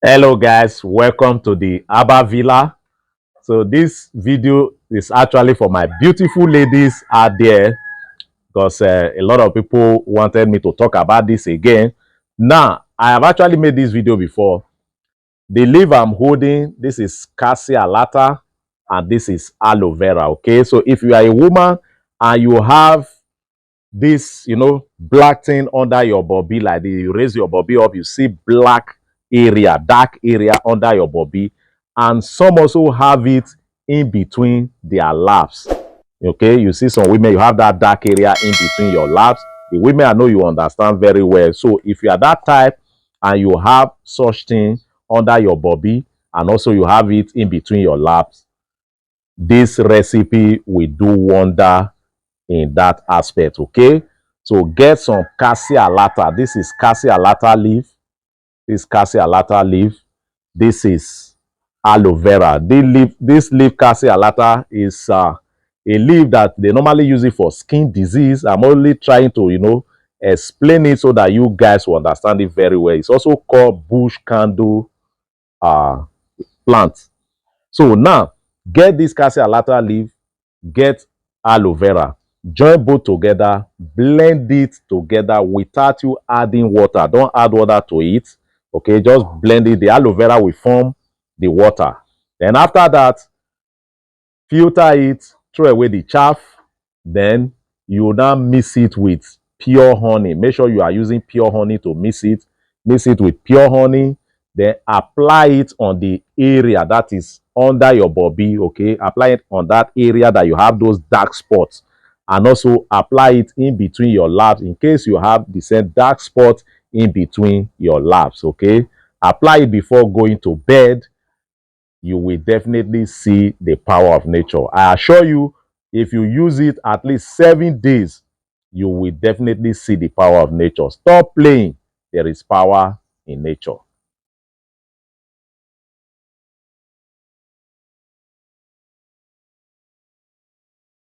Hello guys, welcome to the Abba Villa. So this video is actually for my beautiful ladies out there because a lot of people wanted me to talk about this again. Now, I have actually made this video before. The leaf I'm holding, this is cassia alata and this is aloe vera, okay? So if you are a woman and you have this, black thing under your body, like you raise your body up, you see black area, dark area under your body, and some also have it in between their laps. Okay, you see some women, you have that dark area in between your laps. The women I know you understand very well. So if you are that type and you have such thing under your body and also you have it in between your laps, this recipe will do wonder in that aspect. Okay, so get some cassia alata. This is cassia alata leaf. This cassia alata leaf. This is aloe vera. This leaf cassia alata is a leaf that they normally use it for skin disease. I'm only trying to explain it so that you guys will understand it very well. It's also called bush candle uh plant. So now get this cassia alata leaf, get aloe vera, join both together, blend it together without you adding water. Don't add water to it. Okay, just blend it. The aloe vera will form the water. Then after that, filter it, throw away the chaff. Then you now mix it with pure honey. Make sure you are using pure honey to mix it. Mix it with pure honey. Then apply it on the area that is under your body. Okay, apply it on that area that you have those dark spots, and also apply it in between your laps in case you have the same dark spot in between your laps. Okay, apply it before going to bed. You will definitely see the power of nature. I assure you, if you use it at least 7 days, you will definitely see the power of nature. Stop playing. There is power in nature.